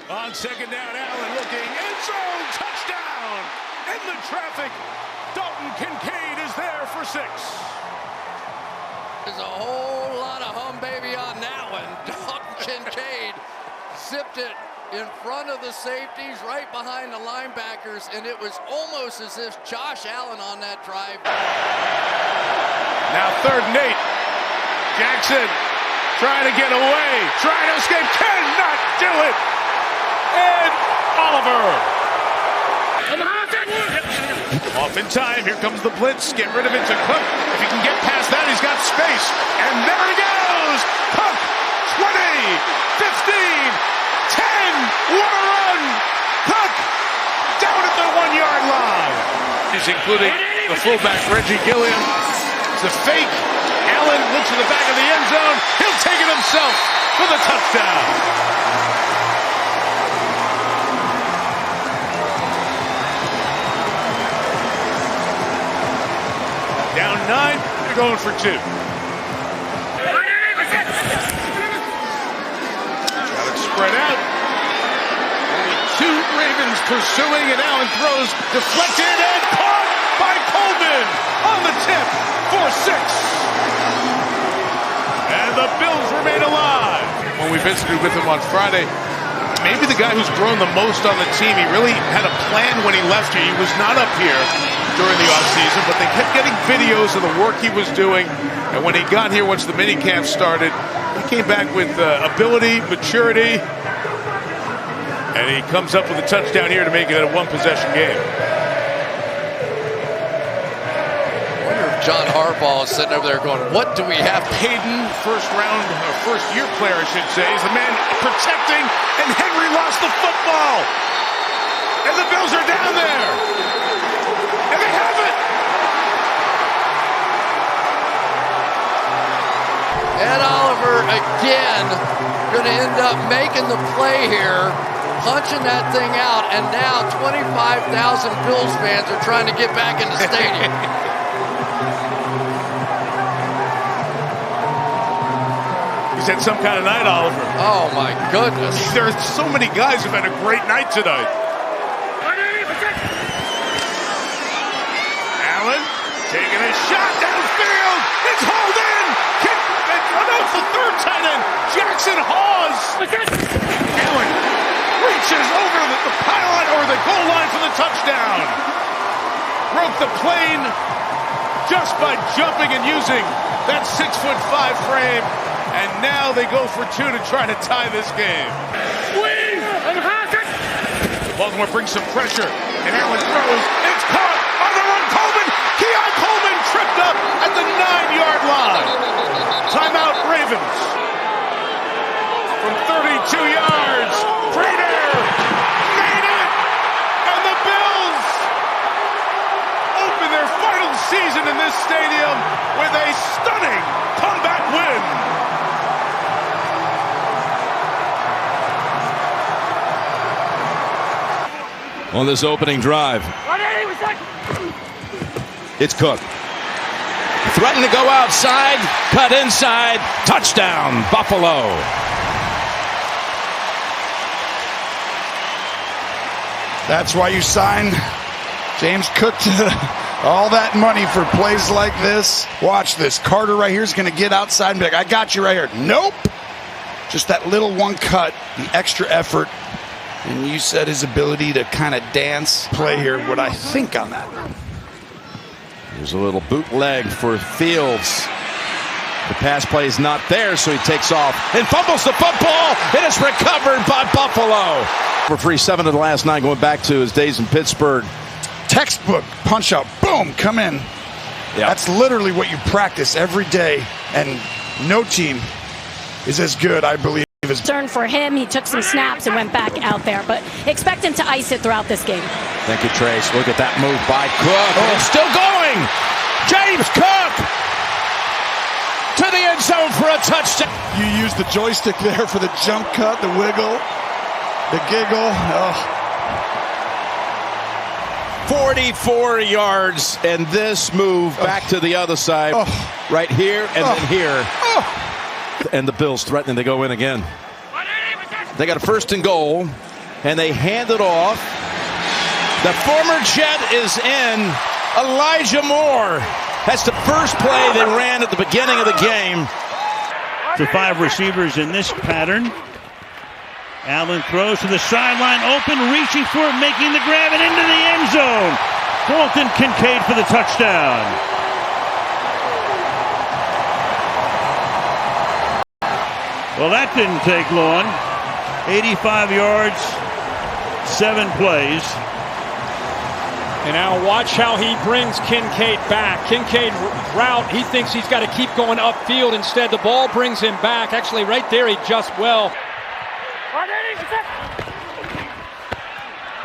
On second down, Allen looking, end zone, touchdown! In the traffic, Dalton Kincaid is there for 6. There's a whole lot of hum baby on that one. Dalton Kincaid zipped it in front of the safeties, right behind the linebackers, and it was almost as if Josh Allen on that drive. Now 3rd and 8. Jackson trying to get away, trying to escape, cannot do it. And Oliver. Off in time, here comes the blitz, get rid of it to Cook. If he can get past that, he's got space. And there he goes, Cook, 20, 15, 10, what a run! Cook, down at the 1-yard line. He's including the fullback, Reggie Gilliam. It's a fake. Allen looks to the back of the end zone. He'll take it himself for the touchdown. Down 9, they're going for 2. Got it spread out. Only 2 Ravens pursuing, and Allen throws deflected and caught by Coleman on the tip for 6. And the Bills remain alive. When we visited with him on Friday, maybe the guy who's grown the most on the team. He really had a plan when he left here. He was not up here during the offseason, but they kept getting videos of the work he was doing. And when he got here, once the minicamp started, he came back with ability, maturity, and he comes up with a touchdown here to make it a 1-possession game. John Harbaugh is sitting over there going, what do we have? Hayden, first-year player, I should say, is the man protecting, and Henry lost the football. And the Bills are down there. And they have it. Ed Oliver, again, going to end up making the play here, punching that thing out, and now 25,000 Bills fans are trying to get back in the stadium. He's had some kind of night, Oliver. Oh, my goodness. There are so many guys who've had a great night tonight. Allen taking a shot downfield. It's hauled in. It's the 3rd tight end. Jackson Hawes. Allen reaches over the pylon or the goal line for the touchdown. Broke the plane just by jumping and using that 6'5" frame. And now they go for 2 to try to tie this game. Baltimore brings some pressure, and Allen throws. It's caught on the run. Coleman tripped up at the 9-yard line. Timeout, Ravens. From 32 yards, Prater made it, and the Bills open their final season in this stadium with a stunning comeback win. On this opening drive, it's Cook. Threatened to go outside, cut inside, touchdown, Buffalo. That's why you sign James Cook to all that money for plays like this. Watch this. Carter right here is going to get outside and be like, I got you right here. Nope. Just that little one cut, the extra effort. And you said his ability to kind of dance play here. What I think on that. There's a little bootleg for Fields. The pass play is not there, so he takes off and fumbles the football. It is recovered by Buffalo. For 3-7 of the last 9, going back to his days in Pittsburgh. Textbook punch out, boom, come in. Yeah. That's literally what you practice every day, and no team is as good, I believe. Turn for him. He took some snaps and went back out there, but expect him to ice it throughout this game. Thank you, Trace. Look at that move by Cook. Oh. It's still going. James Cook to the end zone for a touchdown. You use the joystick there for the jump cut, the wiggle, the giggle. Oh. 44 yards, and this move back to the other side, right here and then here. And the Bills threatening to go in again. They got a 1st and goal and they hand it off. The former Jet is in. Elijah Moore has the first play they ran at the beginning of the game. To 5 receivers in this pattern. Allen throws to the sideline, open, reaching for it, making the grab, and into the end zone. Dalton Kincaid for the touchdown. Well, that didn't take long. 85 yards, 7 plays. And now watch how he brings Kincaid back. Kincaid route, he thinks he's got to keep going upfield. Instead, the ball brings him back. Actually, right there, he adjusts well.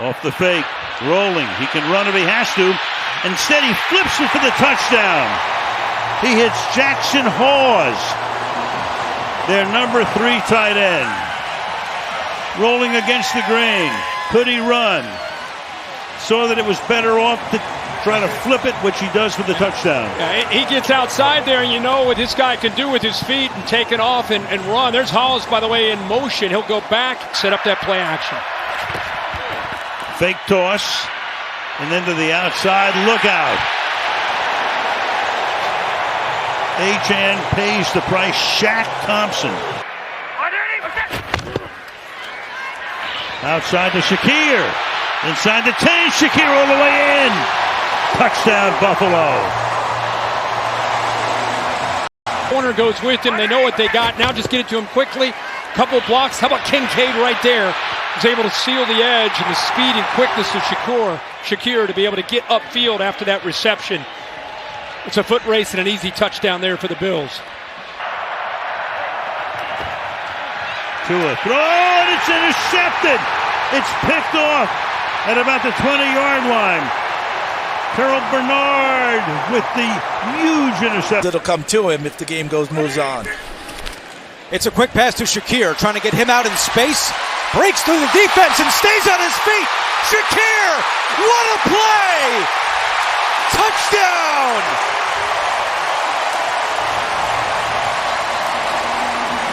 Off the fake, rolling. He can run if he has to. Instead, he flips it for the touchdown. He hits Jackson Hawes, their number 3 tight end. Rolling against the grain. Could he run? Saw that it was better off to try to flip it, which he does for the touchdown. Yeah, he gets outside there, and you know what this guy can do with his feet and take it off and run. There's Hollis, by the way, in motion. He'll go back, set up that play action. Fake toss, and then to the outside. Look out. Achane pays the price. Shaq Thompson. Outside to Shakir. Inside the 10, Shakir all the way in. Touchdown, Buffalo. Corner goes with him. They know what they got. Now just get it to him quickly. Couple blocks. How about Kincaid right there? He's able to seal the edge and the speed and quickness of Shakir to be able to get upfield after that reception. It's a foot race and an easy touchdown there for the Bills. To a throw, and it's intercepted. It's picked off at about the 20-yard line. Terrell Bernard with the huge interception. It'll come to him if the game moves on. It's a quick pass to Shakir, trying to get him out in space. Breaks through the defense and stays on his feet. Shakir, what a play! Touchdown!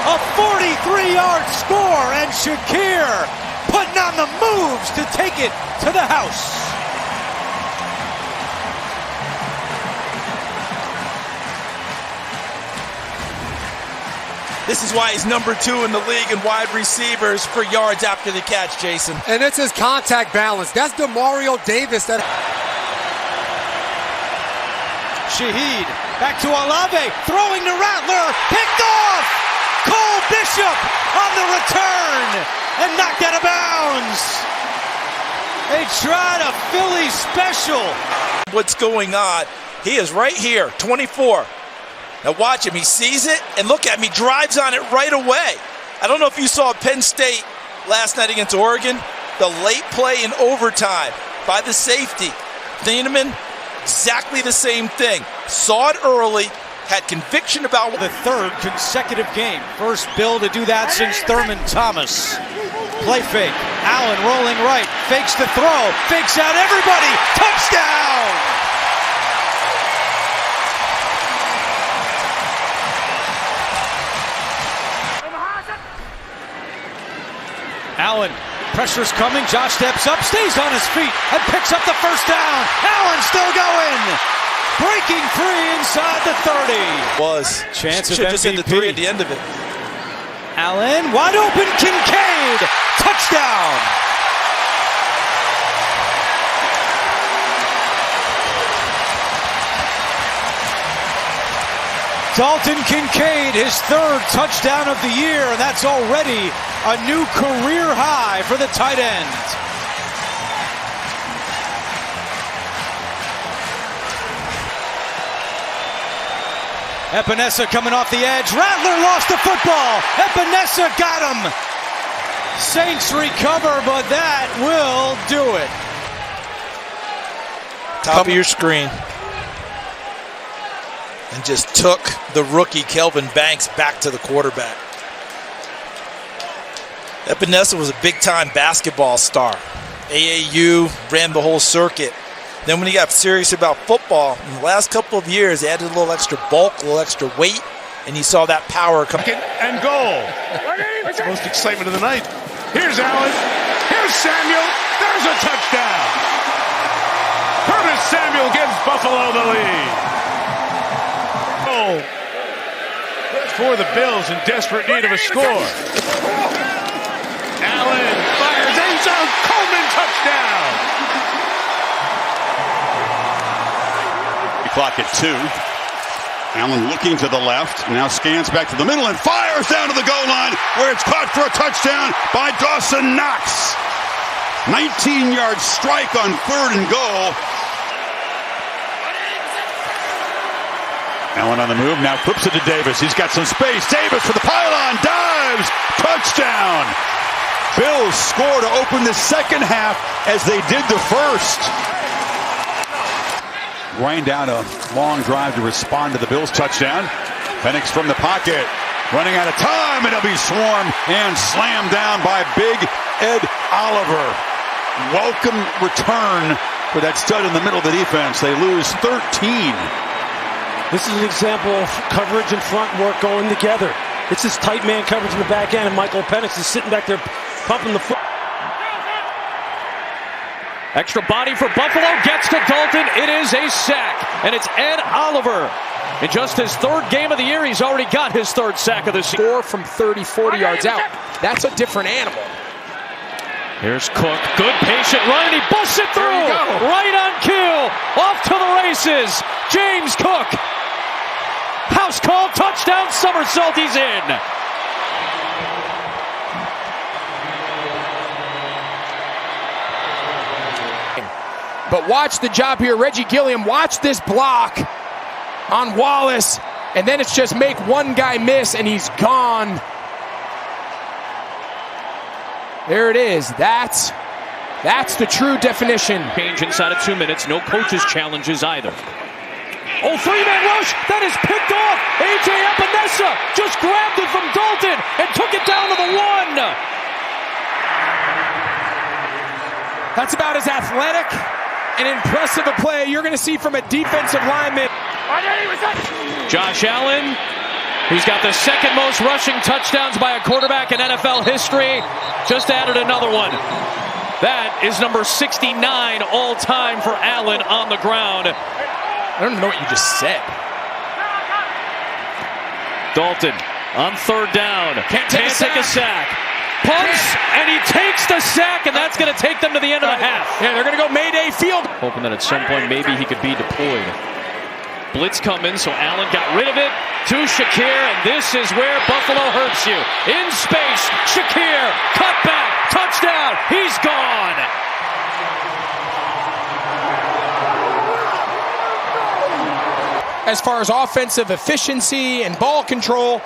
A 43-yard score, and Shakir putting on the moves to take it to the house. This is why he's number 2 in the league in wide receivers for yards after the catch, Jason. And it's his contact balance. That's DeMario Davis. Shahid, back to Olave, throwing to Rattler, picked off! Cole Bishop on the return, and knocked out of bounds. They tried a Philly special. What's going on? He is right here, 24. Now watch him, he sees it, and look at him, he drives on it right away. I don't know if you saw Penn State last night against Oregon, the late play in overtime by the safety. Thieneman, exactly the same thing. Saw it early, had conviction about The 3rd consecutive game. First Bill to do that since Thurman Thomas. Play fake, Allen rolling right, fakes the throw, fakes out everybody, touchdown! Allen, pressure's coming, Josh steps up, stays on his feet, and picks up the first down. Allen still going, breaking free inside the 30. was. Chance of Should just hit the MVP. 3 at the end of it. Allen, wide open, Kincaid, touchdown. Dalton Kincaid, his 3rd touchdown of the year, and that's already a new career high for the tight end. Epinesa coming off the edge. Rattler lost the football. Epinesa got him. Saints recover, but that will do it. Top of your screen. And just took the rookie Kelvin Banks back to the quarterback. Epinesa was a big-time basketball star. AAU, ran the whole circuit. Then when he got serious about football, in the last couple of years, he added a little extra bulk, a little extra weight, and you saw that power come. And goal. That's the most excitement of the night. Here's Allen. Here's Samuel. There's a touchdown. Curtis Samuel gives Buffalo the lead. Oh, for the Bills in desperate need of a score. Allen fires end zone. Coleman touchdown. The clock at 2. Allen looking to the left, now scans back to the middle and fires down to the goal line where it's caught for a touchdown by Dawson Knox. 19-yard strike on 3rd and goal. Allen on the move, now flips it to Davis. He's got some space. Davis for the pylon, dives, touchdown. Bills score to open the second half as they did the first. Wind down a long drive to respond to the Bills' touchdown. Penix from the pocket, running out of time, and he'll be swarmed and slammed down by Big Ed Oliver. Welcome return for that stud in the middle of the defense. They lose 13. This is an example of coverage and front work going together. It's this tight man coverage in the back end, and Michael Penix is sitting back there pumping the foot. Extra body for Buffalo, gets to Dalton, it is a sack, and it's Ed Oliver. In just his 3rd game of the year, he's already got his 3rd sack of the season. Score from 30, 40 yards out. That's a different animal. Here's Cook, good patient run, and he busts it through. Right on cue, off to the races. James Cook. House call, touchdown, somersault, he's in. But watch the job here, Reggie Gilliam. Watch this block on Wallace, and then it's just make one guy miss, and he's gone. There it is. That's the true definition. Change inside of 2 minutes. No coaches' challenges either. Oh, 3-man rush. That is picked off. A.J. Epinesa just grabbed it from Dalton and took it down to the 1. That's about as athletic and impressive a play you're going to see from a defensive lineman. Josh Allen, who's got the 2nd most rushing touchdowns by a quarterback in NFL history, just added another one. That is number 69 all-time for Allen on the ground. I don't know what you just said. Dalton on 3rd down. Can't take a sack. Punts, and he takes the sack, and that's going to take them to the end of the half. Yeah, they're going to go Mayday Field. Hoping that at some point maybe he could be deployed. Blitz coming, so Allen got rid of it to Shakir, and this is where Buffalo hurts you. In space, Shakir, cut back, touchdown, he's gone. As far as offensive efficiency and ball control,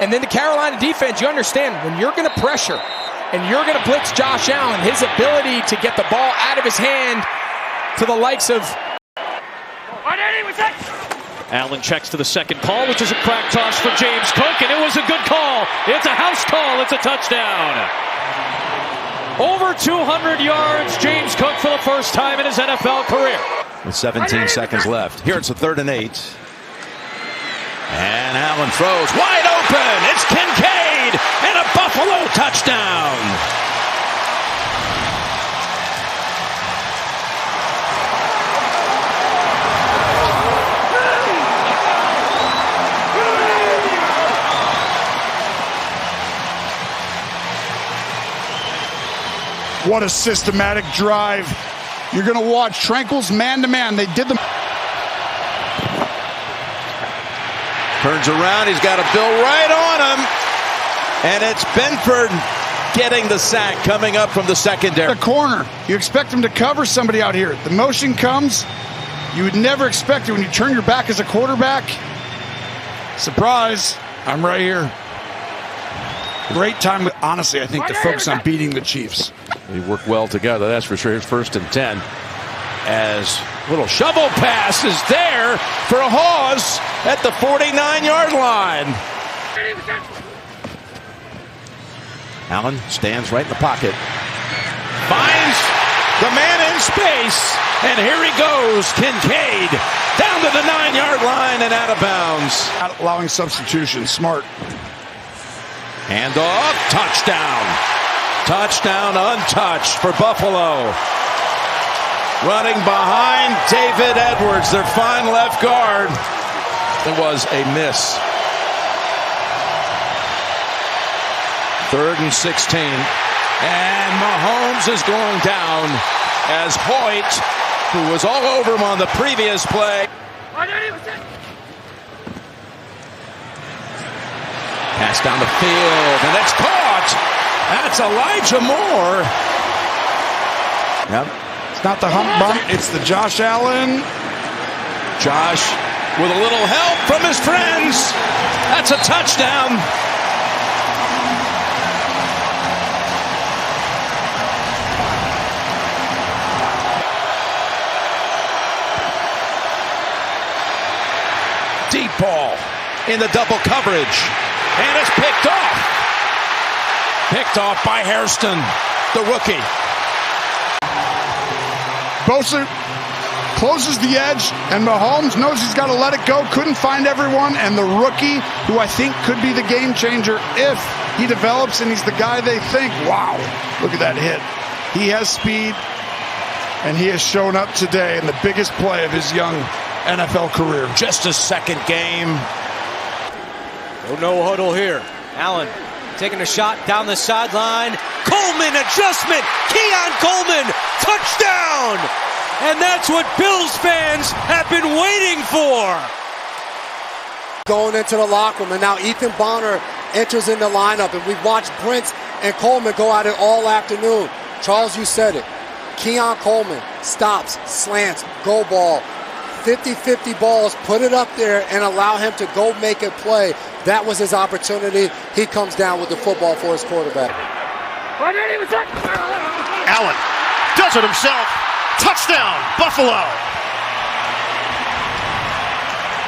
and then the Carolina defense, you understand, when you're going to pressure and you're going to blitz Josh Allen, his ability to get the ball out of his hand to the likes of... Allen checks to the 2nd call, which is a crack toss for James Cook, and it was a good call. It's a house call. It's a touchdown. Over 200 yards, James Cook for the first time in his NFL career. With 17 seconds left. Here it's a 3rd and 8. And Allen throws wide open. It's Kincaid and a Buffalo touchdown. What a systematic drive. You're going to watch Tranquil's man-to-man. They did the... Turns around, he's got a bill right on him. And it's Benford getting the sack coming up from the secondary. The corner. You expect him to cover somebody out here. The motion comes. You would never expect it when you turn your back as a quarterback. Surprise. I'm right here. Great time, honestly, I think, to focus on beating the Chiefs. They work well together, that's for sure. Here's 1st and 10. As little shovel pass is there for Hawes at the 49-yard line. Allen stands right in the pocket. Finds the man in space. And here he goes, Kincaid, down to the 9-yard line and out of bounds. Not allowing substitution, smart. Handoff, touchdown. Touchdown untouched for Buffalo. Running behind David Edwards, their fine left guard. It was a miss. 3rd and 16. And Mahomes is going down as Hoyt, who was all over him on the previous play. Pass down the field, and it's caught. That's Elijah Moore. Yep. It's not the hump bump, it's the Josh Allen. Josh with a little help from his friends. That's a touchdown. Deep ball in the double coverage. And it's picked off. Picked off by Hairston, the rookie. Bosa closes the edge, and Mahomes knows he's got to let it go. Couldn't find everyone, and the rookie, who I think could be the game changer if he develops and he's the guy they think. Wow, look at that hit. He has speed, and he has shown up today in the biggest play of his young NFL career. Just a second game. No huddle here. Allen taking a shot down the sideline. Coleman adjustment. Keon Coleman touchdown. And that's what Bills fans have been waiting for. Going into the locker room, and now Ethan Bonner enters in the lineup, and we've watched Brents and Coleman go at it all afternoon. Charles, you said it. Keon Coleman stops, slants, go ball. 50-50 balls, put it up there and allow him to go make a play. That was his opportunity. He comes down with the football for his quarterback. Allen does it himself. Touchdown, Buffalo.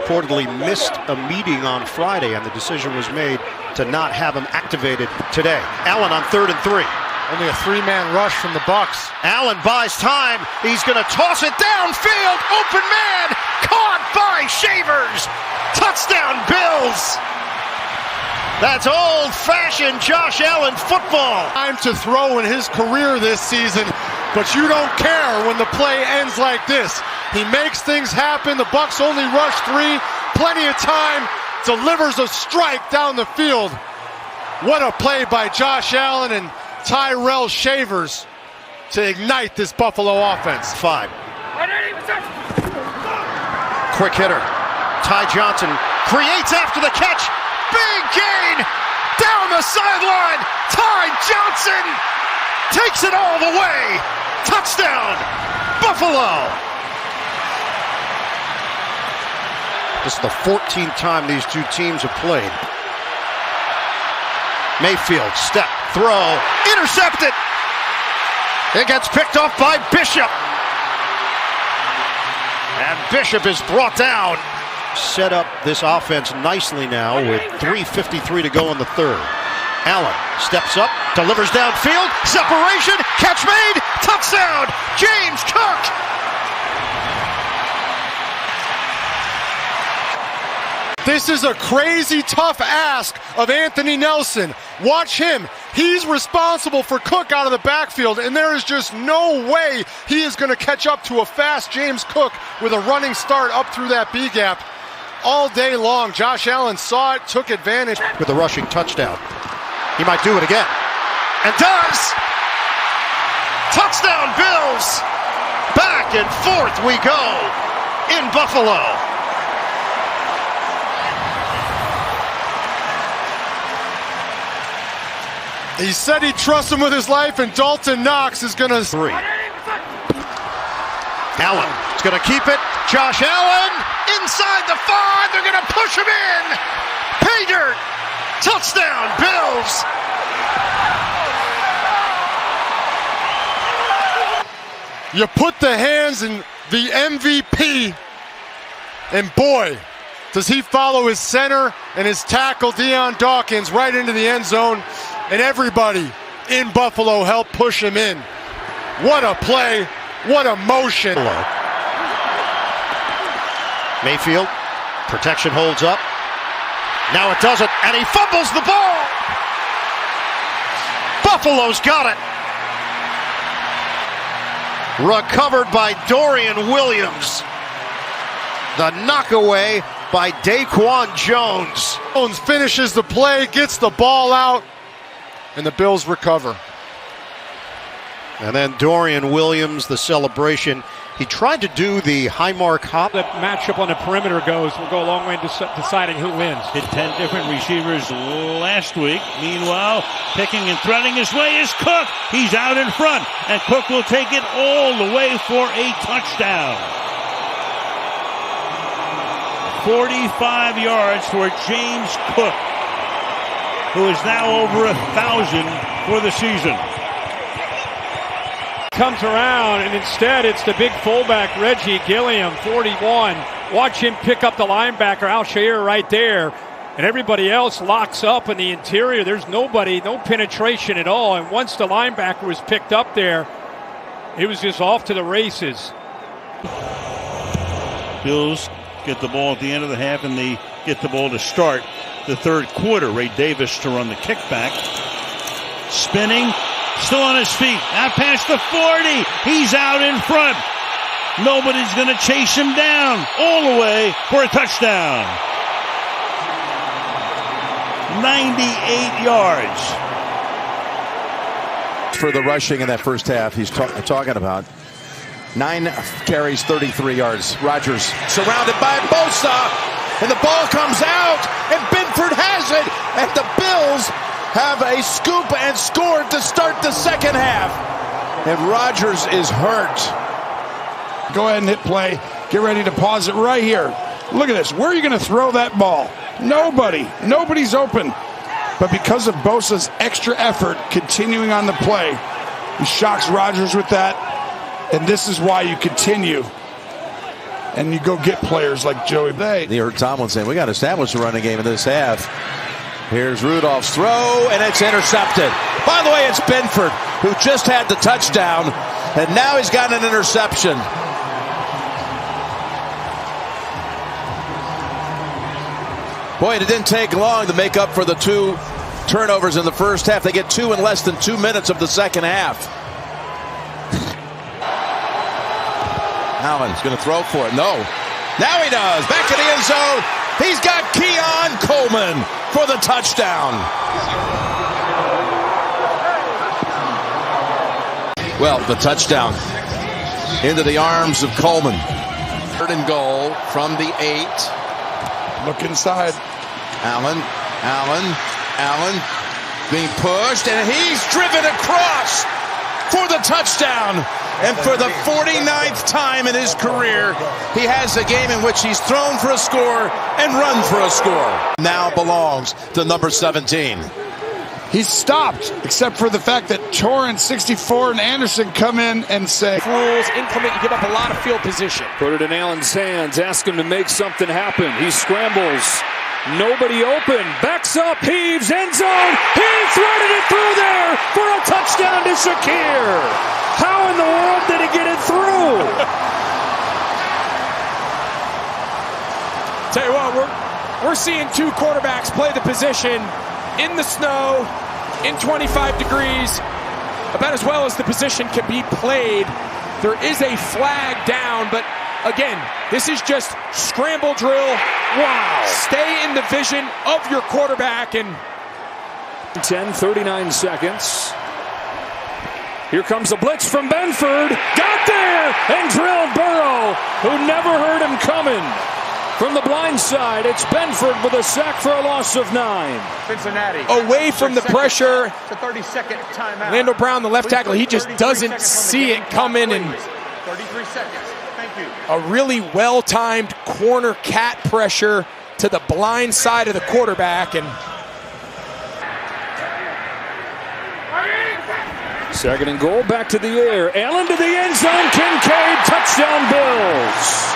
Reportedly missed a meeting on Friday, and the decision was made to not have him activated today. Allen on 3rd and 3. Only a 3-man rush from the Bucks. Allen buys time. He's going to toss it downfield. Open man. Caught by Shavers. Touchdown, Bills. That's old-fashioned Josh Allen football. Time to throw in his career this season, but you don't care when the play ends like this. He makes things happen. The Bucks only rush 3. Plenty of time. Delivers a strike down the field. What a play by Josh Allen and Tyrell Shavers to ignite this Buffalo offense. 5. Quick hitter. Ty Johnson creates after the catch. Big gain down the sideline. Ty Johnson takes it all the way. Touchdown, Buffalo. This is the 14th time these two teams have played. Mayfield, step, throw, intercepted. It gets picked off by Bishop. And Bishop is brought down. Set up this offense nicely now with 3:53 to go in the 3rd. Allen steps up, delivers downfield, separation, catch made, touchdown, James Cook. This is a crazy tough ask of Anthony Nelson. Watch him. He's responsible for Cook out of the backfield, and there is just no way he is going to catch up to a fast James Cook with a running start up through that B gap all day long. Josh Allen saw it, took advantage with the rushing touchdown. He might do it again. And does! Touchdown, Bills! Back and forth we go in Buffalo. He said he trusts him with his life, and Dalton Knox is going to 3. Allen is going to keep it. Josh Allen inside the 5. They're going to push him in. Pay dirt. Touchdown, Bills. You put the hands in the MVP, and boy, does he follow his center and his tackle, Deion Dawkins, right into the end zone. And everybody in Buffalo helped push him in. What a play. What a motion. Mayfield, protection holds up. Now it doesn't, and he fumbles the ball. Buffalo's got it. Recovered by Dorian Williams. The knockaway by Daquan Jones. Jones finishes the play, gets the ball out, and the Bills recover. And then Dorian Williams, the celebration. He tried to do the Highmark hop. The matchup on the perimeter will go a long way in deciding who wins. Hit 10 different receivers last week. Meanwhile, picking and threading his way is Cook. He's out in front, and Cook will take it all the way for a touchdown. 45 yards for James Cook, who is now over 1,000 for the season. Comes around, and instead it's the big fullback, Reggie Gilliam, 41. Watch him pick up the linebacker, Al-Shair, right there. And everybody else locks up in the interior. There's nobody, no penetration at all. And once the linebacker was picked up there, it was just off to the races. Bills get the ball at the end of the half, and they get the ball to start the third quarter. Ray Davis to run the kickback. Spinning. Still on his feet. Out past the 40. He's out in front. Nobody's going to chase him down. All the way for a touchdown. 98 yards. For the rushing in that first half, he's talking about 9 carries, 33 yards. Rodgers surrounded by Bosa, and the ball comes out, and Benford has it, and the Bills have a scoop and score to start the second half. And Rodgers is hurt. Go ahead and hit play. Get ready to pause it right here. Look at this. Where are you going to throw that ball? Nobody. Nobody's open. But because of Bosa's extra effort continuing on the play, he shocks Rodgers with that. And this is why you continue. And you go get players like Joey Bay. You heard Tomlin saying, we got to establish a running game in this half. Here's Rudolph's throw, and it's intercepted. By the way, it's Benford, who just had the touchdown, and now he's got an interception. Boy, it didn't take long to make up for the 2 turnovers in the first half. They get 2 in less than 2 minutes of the second half. Allen's going to throw for it. No. Now he does. Back to the end zone. He's got Keon Coleman for the touchdown. Well, the touchdown into the arms of Coleman. 3rd and goal from the 8. Look inside. Allen being pushed, and he's driven across for the touchdown. And for the 49th time in his career, he has a game in which he's thrown for a score and run for a score. Now belongs to number 17. He's stopped, except for the fact that Torrance, 64, and Anderson come in and say, rules implement, you give up a lot of field position. Put it in Allen's hands, ask him to make something happen. He scrambles. Nobody open. Backs up, heaves, end zone. He threaded it through there for a touchdown to Shakir. How in the world did he get it through? Tell you what, we're seeing 2 quarterbacks play the position in the snow, in 25 degrees, about as well as the position can be played. There is a flag down, but again, this is just scramble drill. Wow. Stay in the vision of your quarterback. And 39 seconds. Here comes the blitz from Benford. Got there and drilled Burrow, who never heard him coming. From the blind side, it's Benford with a sack for a loss of 9. Cincinnati. Away from the pressure. It's a 30-second timeout. Lando Brown, the left tackle, he just doesn't see it coming. And 33 seconds. Thank you. A really well-timed corner cat pressure to the blind side of the quarterback. And 2nd and goal, back to the air. Allen to the end zone. Kincaid, touchdown Bills.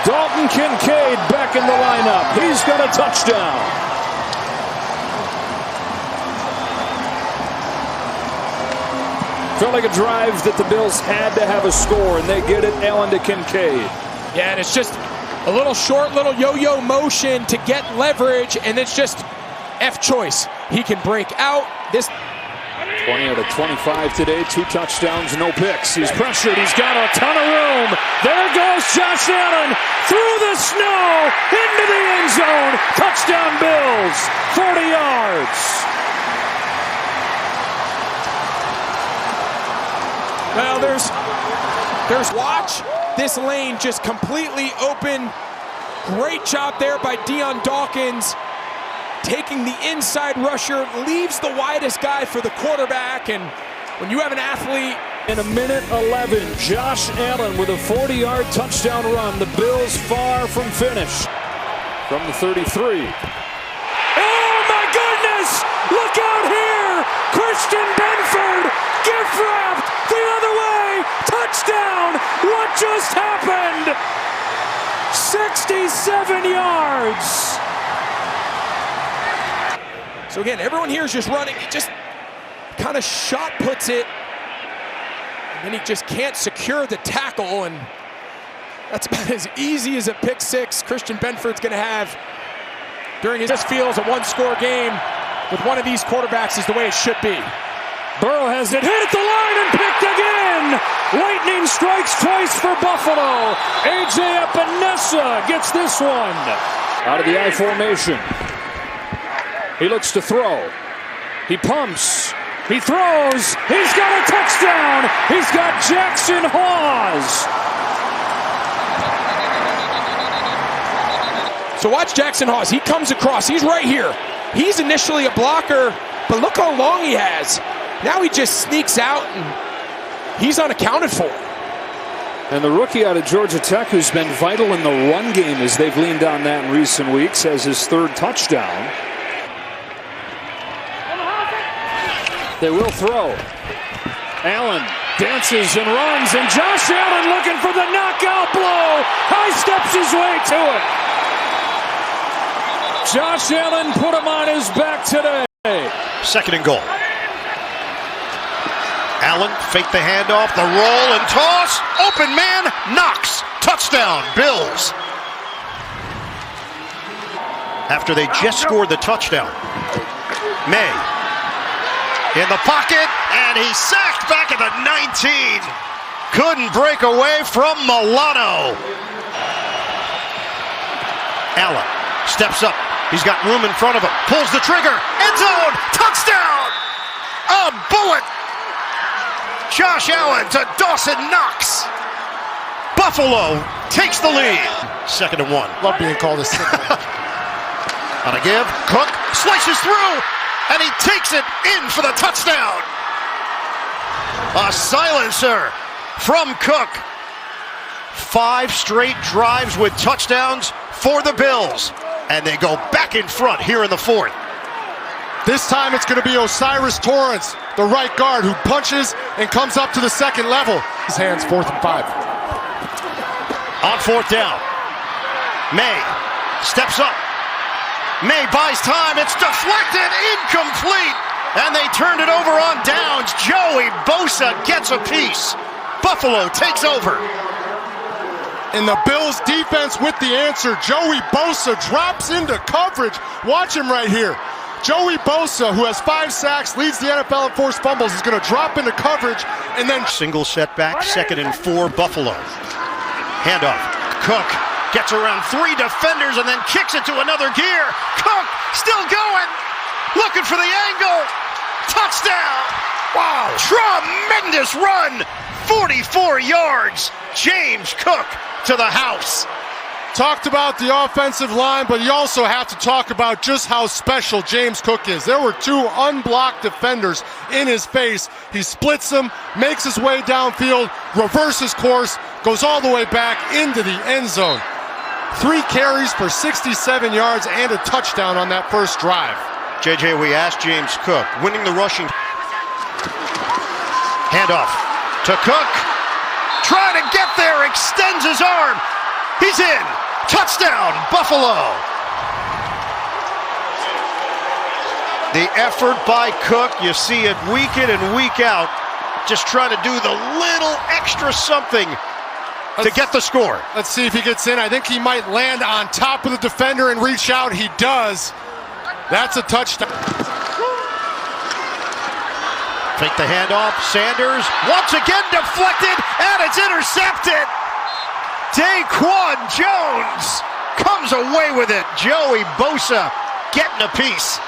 Dalton Kincaid back in the lineup. He's got a touchdown. Felt like a drive that the Bills had to have a score, and they get it. Allen to Kincaid. Yeah, and it's just a little short, little yo-yo motion to get leverage, and it's just F choice. He can break out. This 20 out of 25 today, 2 touchdowns, no picks. He's pressured, he's got a ton of room. There goes Josh Allen through the snow, into the end zone. Touchdown Bills, 40 yards. Well, there's watch this lane just completely open. Great job there by Deion Dawkins. Taking the inside rusher, leaves the widest guy for the quarterback. And when you have an athlete. In a minute 11, Josh Allen with a 40-yard touchdown run. The Bills far from finish. From the 33. Oh my goodness! Look out here! Christian Benford, gift wrapped the other way. Touchdown! What just happened? 67 yards. So again, everyone here is just running. He just kind of shot puts it. And he just can't secure the tackle. And that's about as easy as a pick six Christian Benford's going to have during his. This feels a one-score game with one of these quarterbacks is the way it should be. Burrow has it hit at the line and picked again. Lightning strikes twice for Buffalo. A.J. Epinesa gets this one. Out of the I formation. He looks to throw. He pumps. He throws. He's got a touchdown. He's got Jackson Hawes. So watch Jackson Hawes. He comes across. He's right here. He's initially a blocker, but look how long he has. Now he just sneaks out, and he's unaccounted for. And the rookie out of Georgia Tech, who's been vital in the run game as they've leaned on that in recent weeks, has his 3rd touchdown. They will throw. Allen dances and runs, and Josh Allen looking for the knockout blow. High steps his way to it. Josh Allen put him on his back today. 2nd and goal. Allen fake the handoff, the roll and toss. Open man, Knox. Touchdown, Bills. After they just scored the touchdown. May in the pocket, and he's sacked back at the 19. Couldn't break away from Milano. Allen steps up. He's got room in front of him. Pulls the trigger. End zone. Touchdown. A bullet. Josh Allen to Dawson Knox. Buffalo takes the lead. 2nd and 1. Love being called a sick. On a give. Cook slices through. And he takes it in for the touchdown. A silencer from Cook. 5 straight drives with touchdowns for the Bills. And they go back in front here in the 4th. This time it's going to be Osiris Torrance, the right guard, who punches and comes up to the 2nd level. His hands 4th and 5. On 4th down. May steps up. May buys time. It's deflected. Incomplete. And they turned it over on downs. Joey Bosa gets a piece. Buffalo takes over. And the Bills defense with the answer. Joey Bosa drops into coverage. Watch him right here. Joey Bosa, who has 5 sacks, leads the NFL in forced fumbles, is going to drop into coverage and then... Single setback, 2nd and 4, Buffalo. Handoff. Cook gets around 3 defenders and then kicks it to another gear. Cook still going. Looking for the angle. Touchdown. Wow. Tremendous run. 44 yards. James Cook to the house. Talked about the offensive line, but you also have to talk about just how special James Cook is. There were 2 unblocked defenders in his face. He splits them, makes his way downfield, reverses course, goes all the way back into the end zone. 3 carries for 67 yards and a touchdown on that first drive. JJ, we asked James Cook, winning the rushing. Handoff to Cook. Trying to get there, extends his arm. He's in. Touchdown, Buffalo. The effort by Cook, you see it week in and week out. Just trying to do the little extra something to get the score. Let's see if he gets in. I think he might land on top of the defender and reach out. He does. That's a touchdown. fake the handoff. Sanders once again deflected, and it's intercepted. Daquan Jones comes away with it. Joey Bosa getting a piece.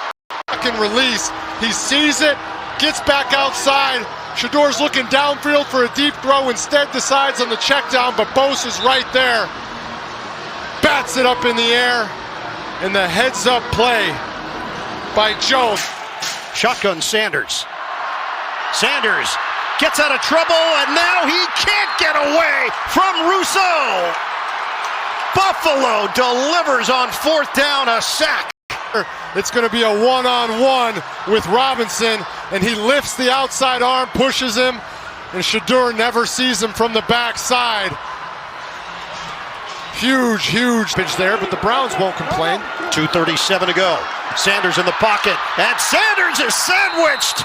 Can release. He sees it, gets back outside. Shador's looking downfield for a deep throw, instead decides on the check down, but Bosa's right there. Bats it up in the air, and the heads up play by Jones. Shotgun Sanders. Sanders gets out of trouble, and now he can't get away from Rousseau. Buffalo delivers on fourth down, a sack. It's going to be a one-on-one with Robinson, and he lifts the outside arm, pushes him, and Shador never sees him from the backside. Huge pitch there, but the Browns won't complain. 2:37 to go. Sanders in the pocket, and Sanders is sandwiched.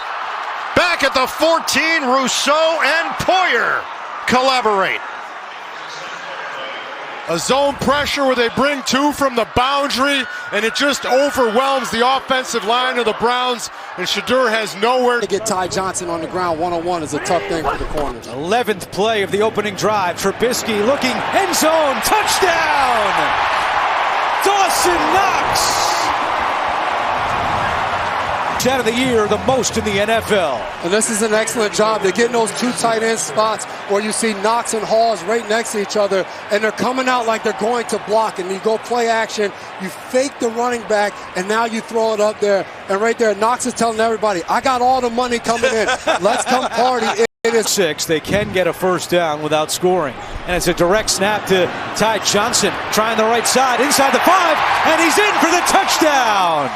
Back at the 14, Rousseau and Poyer collaborate. A zone pressure where they bring two from the boundary, and it just overwhelms the offensive line of the Browns, and Shador has nowhere to get Ty Johnson on the ground one-on-one is a tough thing for the corners. 11th play of the opening drive. Trubisky looking, end zone, touchdown! Dawson Knox! Out of the year, the most in the NFL. And this is an excellent job. They're getting those two tight end spots where you see Knox and Hawes right next to each other, and they're coming out like they're going to block, and you go play action, you fake the running back, and now you throw it up there. And right there, Knox is telling everybody, I got all the money coming in. Let's come party. It is 6. They can get a first down without scoring. And it's a direct snap to Ty Johnson, trying the right side, inside the 5, and he's in for the touchdown.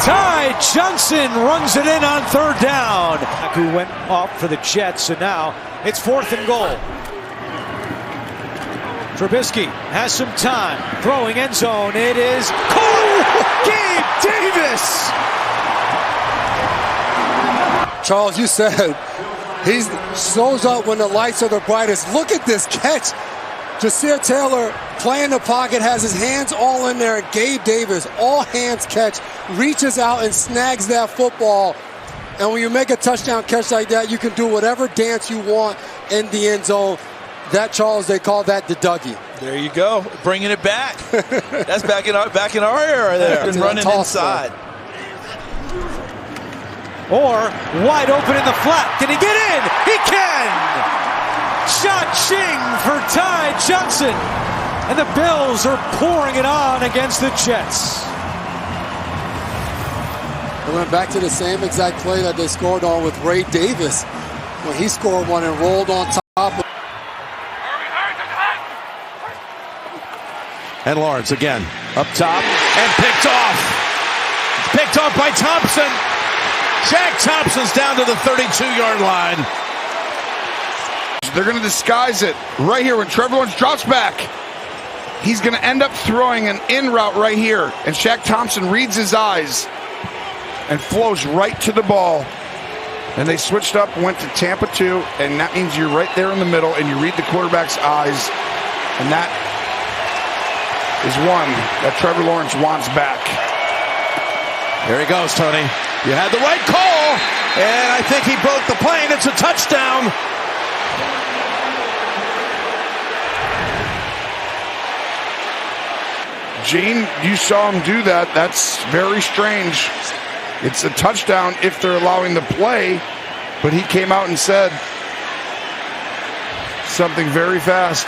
Ty Johnson runs it in on third down. Who went off for the Jets, and now it's 4th and goal. Trubisky has some time, throwing end zone. It is Gabe Davis. Charles, you said he shows up when the lights are the brightest. Look at this catch. Jasir Taylor playing the pocket, has his hands all in there, and Gabe Davis, all hands catch, reaches out and snags that football. And when you make a touchdown catch like that, you can do whatever dance you want in the end zone. That, Charles, they call that the Dougie. There you go, bringing it back. That's back in our era there. Been running inside. Or wide open in the flat. Can he get in? He can! Cha-ching for Ty Johnson. And the Bills are pouring it on against the Jets. They went back to the same exact play that they scored on with Ray Davis when he scored one and rolled on top. And Lawrence again up top and picked off. Picked off by Thompson. Jack Thompson's down to the 32-yard line. They're going to disguise it right here when Trevor Lawrence drops back. He's going to end up throwing an in route right here. And Shaq Thompson reads his eyes and flows right to the ball. And they switched up, went to Tampa 2, and that means you're right there in the middle and you read the quarterback's eyes. And that is one that Trevor Lawrence wants back. There he goes, Tony. You had the right call, and I think he broke the plane. It's a touchdown. Gene, you saw him do that. That's very strange. It's a touchdown if they're allowing the play, but he came out and said something very fast.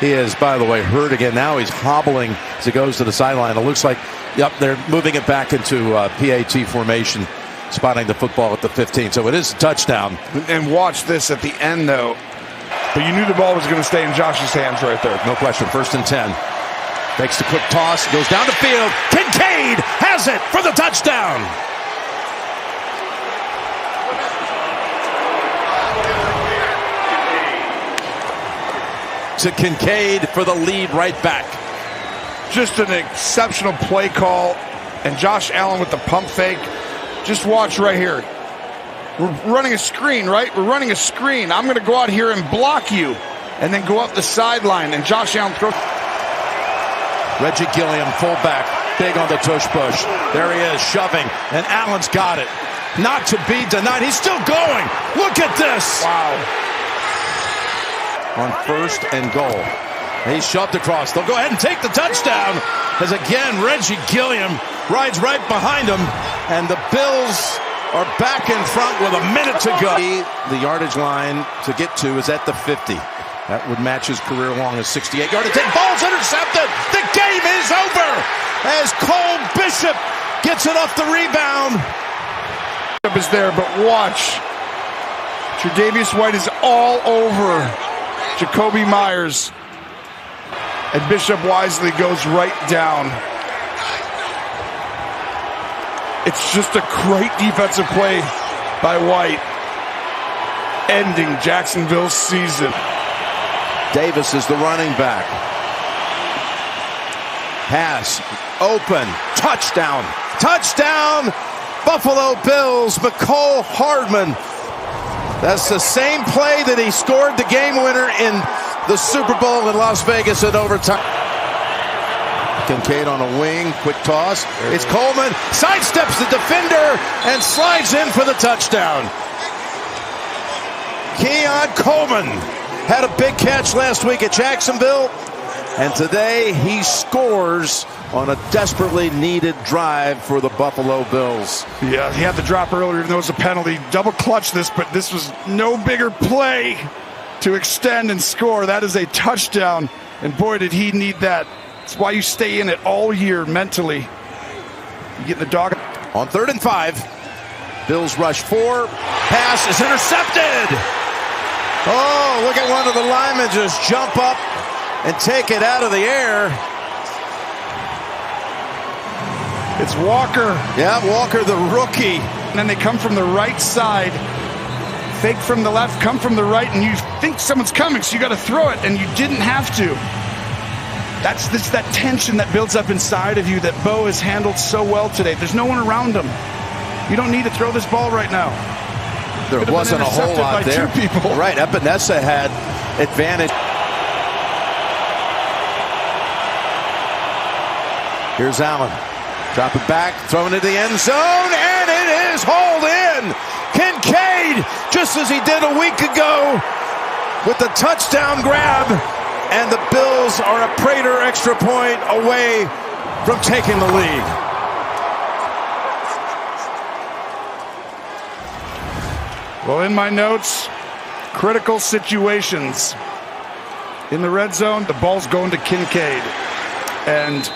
He is, by the way, hurt again. Now he's hobbling as he goes to the sideline. It looks like, yep, they're moving it back into PAT formation, spotting the football at the 15. So it is a touchdown. And watch this at the end, though. But you knew the ball was going to stay in Josh's hands right there. No question. 1st and 10. Makes the quick toss, goes down the field. Kincaid has it for the touchdown. To Kincaid for the lead right back. Just an exceptional play call. And Josh Allen with the pump fake. Just watch right here. We're running a screen, right? We're running a screen. I'm going to go out here and block you. And then go up the sideline. And Josh Allen throws. Reggie Gilliam, fullback, big on the tush push. There he is, shoving, and Allen's got it. not to be denied. He's still going. Look at this. Wow. On 1st and goal. He's shoved across. They'll go ahead and take the touchdown. As again, Reggie Gilliam rides right behind him. And the Bills are back in front with a minute to go. The yardage line to get to is at the 50. That would match his career long as 68-yard attempt. Ball's intercepted. The game is over as Cole Bishop gets it off the rebound. Bishop is there, but watch. Tre'Davious White is all over Jacoby Myers. And Bishop wisely goes right down. It's just a great defensive play by White, ending Jacksonville's season. Davis is the running back. Pass, open, touchdown, touchdown, Buffalo Bills, McCole Hardman. That's the same play that he scored the game winner in the Super Bowl in Las Vegas at overtime. Kincaid on a wing, quick toss. It's Coleman, sidesteps the defender and slides in for the touchdown. Keon Coleman had a big catch last week at Jacksonville, and today he scores on a desperately needed drive for the Buffalo Bills. Yeah, he had the drop earlier, even though it was a penalty. Double clutched this, but this was no bigger play to extend and score. That is a touchdown, and boy, did he need that. That's why you stay in it all year mentally. You get the dog. On 3rd and 5, Bills rush 4. Pass is intercepted. Oh, look at one of the linemen just jump up and take it out of the air. It's Walker. Yeah, Walker, the rookie. And then they come from the right side. Fake from the left, come from the right, and you think someone's coming, so you got to throw it, and you didn't have to. That's that tension that builds up inside of you that Bo has handled so well today. There's no one around him. You don't need to throw this ball right now. There wasn't a whole lot there. Right, Epinesa had advantage. Here's Allen. Drop it back, throwing it to the end zone, and it is hauled in. Kincaid, just as he did a week ago with the touchdown grab. And the Bills are a Prater extra point away from taking the lead. Well, in my notes, critical situations. In the red zone, the ball's going to Kincaid. And